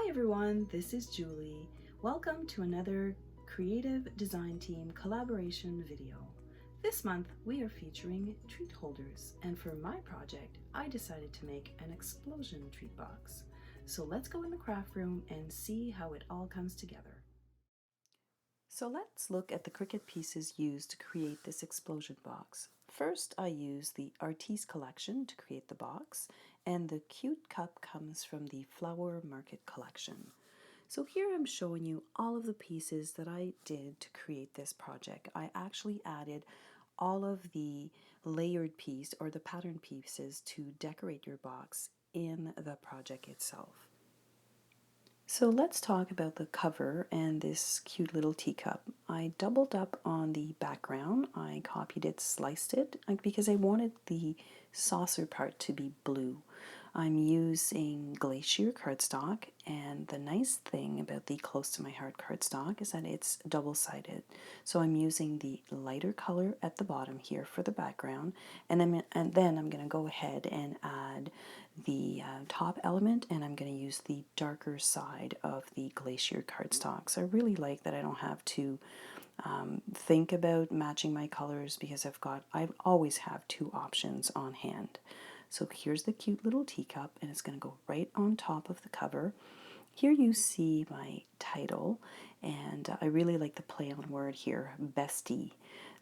Hi everyone, this is Julie. Welcome to another Creative Design Team collaboration video. This month we are featuring treat holders, and for my project I decided to make an explosion treat box. So let's go in the craft room and see how it all comes together. So let's look at the Cricut pieces used to create this explosion box. First, I used the Artiste collection to create the box, and the cute cup comes from the Flower Market collection. So here I'm showing you all of the pieces that I did to create this project. I actually added all of the layered piece or the pattern pieces to decorate your box in the project itself. So let's talk about the cover and this cute little teacup. I doubled up on the background. I copied it, sliced it, because I wanted the saucer part to be blue. I'm using Glacier cardstock, and the nice thing about the Close to My Heart cardstock is that it's double-sided. So I'm using the lighter color at the bottom here for the background, and then I'm going to go ahead and add the top element, and I'm going to use the darker side of the Glacier cardstock. So I really like that I don't have to think about matching my colors because I always have two options on hand. So here's the cute little teacup, and it's going to go right on top of the cover. Here you see my title, and I really like the play on word here, bestie.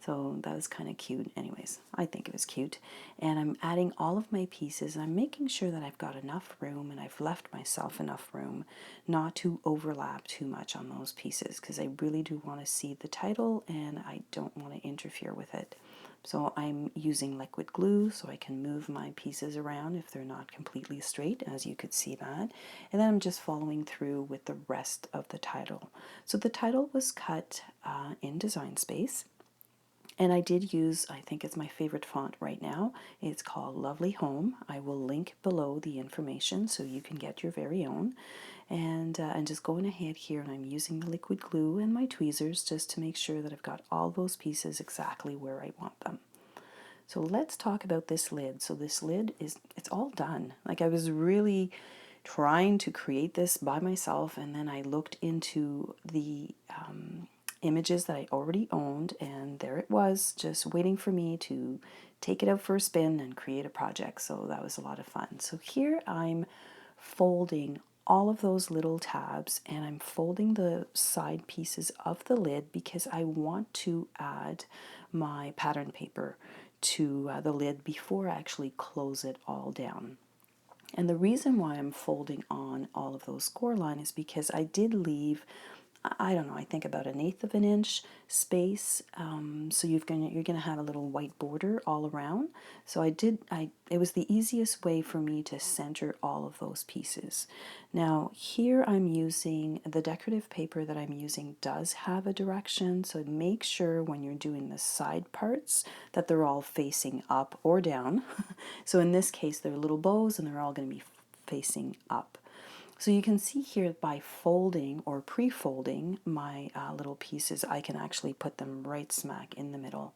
So that was kind of cute. Anyways, I think it was cute. And I'm adding all of my pieces. I'm making sure that I've got enough room, and I've left myself enough room not to overlap too much on those pieces, because I really do want to see the title and I don't want to interfere with it. So I'm using liquid glue so I can move my pieces around if they're not completely straight, as you could see that. And then I'm just following through with the rest of the title. So the title was cut in Design Space. And I did use, I think it's my favorite font right now. It's called Lovely Home. I will link below the information so you can get your very own. And just going ahead here, and I'm using the liquid glue and my tweezers just to make sure that I've got all those pieces exactly where I want them. So let's talk about this lid. So this lid it's all done. Like, I was really trying to create this by myself, and then I looked into the images that I already owned, and there it was, just waiting for me to take it out for a spin and create a project. So that was a lot of fun. So here I'm folding all of those little tabs, and I'm folding the side pieces of the lid because I want to add my pattern paper to the lid before I actually close it all down. And the reason why I'm folding on all of those score lines is because I did leave, I don't know, I think about 1/8 of an inch space. So you're gonna have a little white border all around. So it was the easiest way for me to center all of those pieces. Now here I'm using the decorative paper that I'm using does have a direction, so make sure when you're doing the side parts that they're all facing up or down. So in this case they're little bows and they're all going to be facing up. So you can see here by folding or pre-folding my little pieces, I can actually put them right smack in the middle.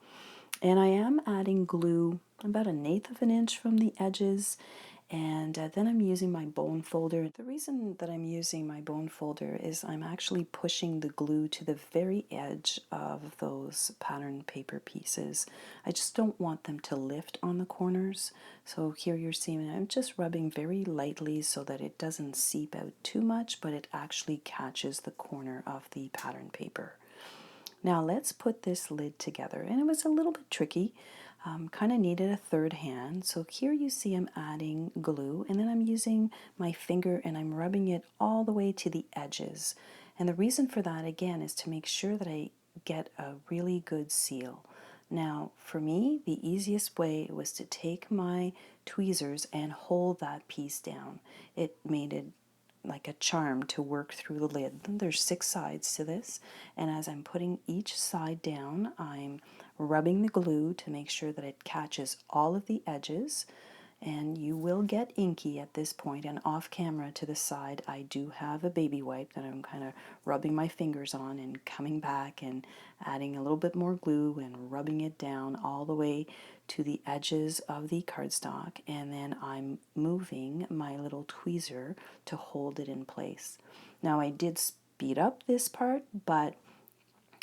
And I am adding glue about 1/8 of an inch from the edges, and then I'm using my bone folder. The reason that I'm using my bone folder is I'm actually pushing the glue to the very edge of those pattern paper pieces. I just don't want them to lift on the corners. So here you're seeing I'm just rubbing very lightly so that it doesn't seep out too much, but it actually catches the corner of the pattern paper. Now let's put this lid together, and it was a little bit tricky. Kind of needed a third hand. So here you see I'm adding glue, and then I'm using my finger and I'm rubbing it all the way to the edges. And the reason for that, again, is to make sure that I get a really good seal. Now for me, the easiest way was to take my tweezers and hold that piece down. It made it like a charm to work through the lid. There's 6 sides to this, and as I'm putting each side down, I'm rubbing the glue to make sure that it catches all of the edges. And you will get inky at this point, and off camera to the side I do have a baby wipe that I'm kind of rubbing my fingers on and coming back and adding a little bit more glue and rubbing it down all the way to the edges of the cardstock, and then I'm moving my little tweezer to hold it in place. Now I did speed up this part, but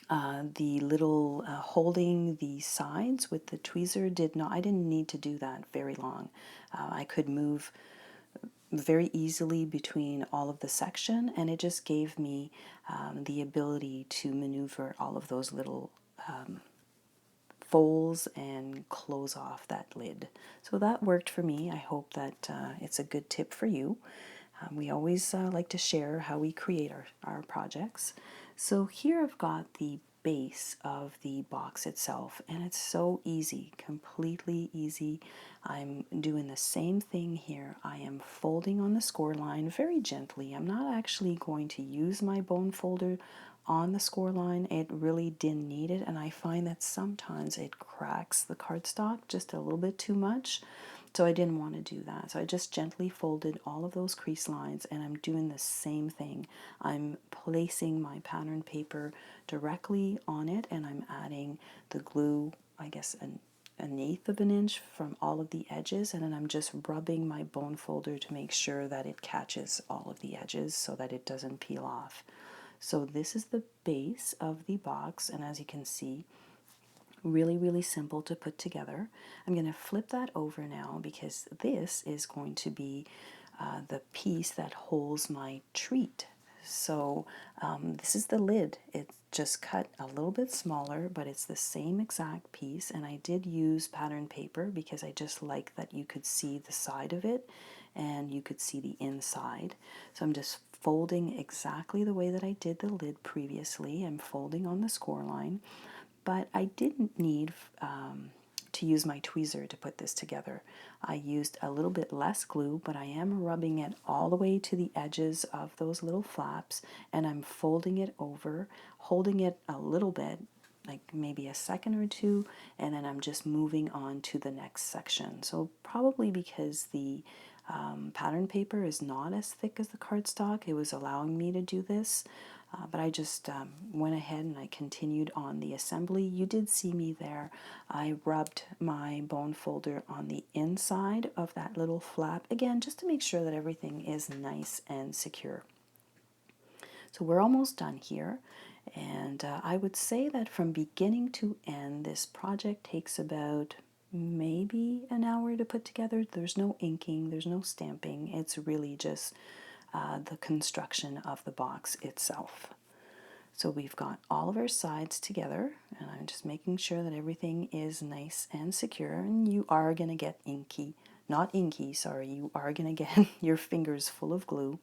the little holding the sides with the tweezer I didn't need to do that very long. I could move very easily between all of the section, and it just gave me the ability to maneuver all of those little folds and close off that lid. So that worked for me. I hope that it's a good tip for you. We always like to share how we create our projects. So here I've got the base of the box itself, and it's so easy, completely easy. I'm doing the same thing here. I am folding on the score line very gently. I'm not actually going to use my bone folder on the score line. It really didn't need it, and I find that sometimes it cracks the cardstock just a little bit too much. So I didn't want to do that. So I just gently folded all of those crease lines, and I'm doing the same thing. I'm placing my pattern paper directly on it, and I'm adding the glue, I guess an eighth of an inch from all of the edges, and then I'm just rubbing my bone folder to make sure that it catches all of the edges so that it doesn't peel off. So this is the base of the box, and as you can see, really simple to put together. I'm going to flip that over now because this is going to be the piece that holds my treat. So this is the lid. It's just cut a little bit smaller, but it's the same exact piece, and I did use pattern paper because I just like that you could see the side of it and you could see the inside. So I'm just folding exactly the way that I did the lid previously. I'm folding on the score line. But I didn't need to use my tweezer to put this together. I used a little bit less glue, but I am rubbing it all the way to the edges of those little flaps, and I'm folding it over, holding it a little bit, like maybe a second or two, and then I'm just moving on to the next section. So probably because the pattern paper is not as thick as the cardstock, it was allowing me to do this. But I just went ahead and I continued on the assembly. You did see me there. I rubbed my bone folder on the inside of that little flap, again, just to make sure that everything is nice and secure. So we're almost done here. And I would say that from beginning to end, this project takes about maybe an hour to put together. There's no inking, there's no stamping. It's really just the construction of the box itself. So we've got all of our sides together, and I'm just making sure that everything is nice and secure, and you are going to get you are going to get your fingers full of glue.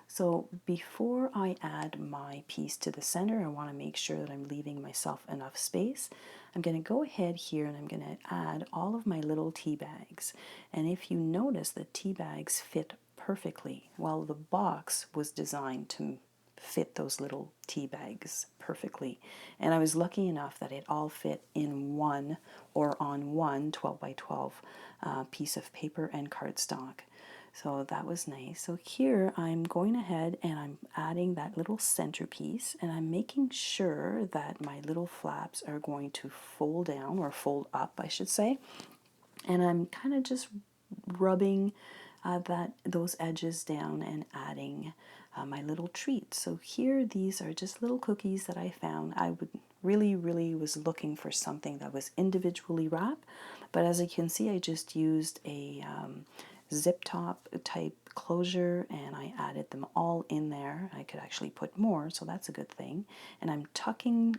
So before I add my piece to the center, I want to make sure that I'm leaving myself enough space. I'm going to go ahead here and I'm going to add all of my little tea bags. And if you notice, the tea bags fit perfectly. Well, the box was designed to fit those little tea bags perfectly. And I was lucky enough that it all fit in one or on one 12 by 12 piece of paper and cardstock. So that was nice. So here I'm going ahead and I'm adding that little centerpiece, and I'm making sure that my little flaps are going to fold down, or fold up I should say, and I'm kind of just rubbing those edges down and adding my little treats. So here these are just little cookies that I found. I would really was looking for something that was individually wrapped, but as you can see, I just used a zip top type closure and I added them all in there. I could actually put more, so that's a good thing. And I'm tucking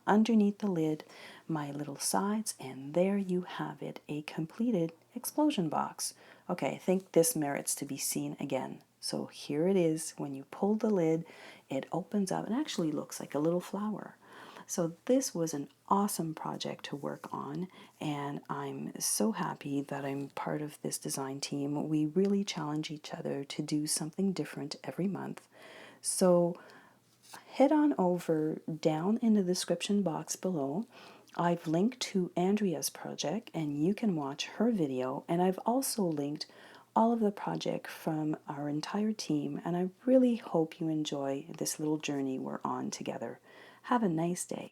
underneath the lid my little sides, and there you have it, a completed explosion box. Okay, I think this merits to be seen again. So here it is. When you pull the lid, it opens up and actually looks like a little flower. So this was an awesome project to work on, and I'm so happy that I'm part of this design team. We really challenge each other to do something different every month. So head on over down in the description box below. I've linked to Andrea's project, and you can watch her video, and I've also linked all of the project from our entire team, and I really hope you enjoy this little journey we're on together. Have a nice day.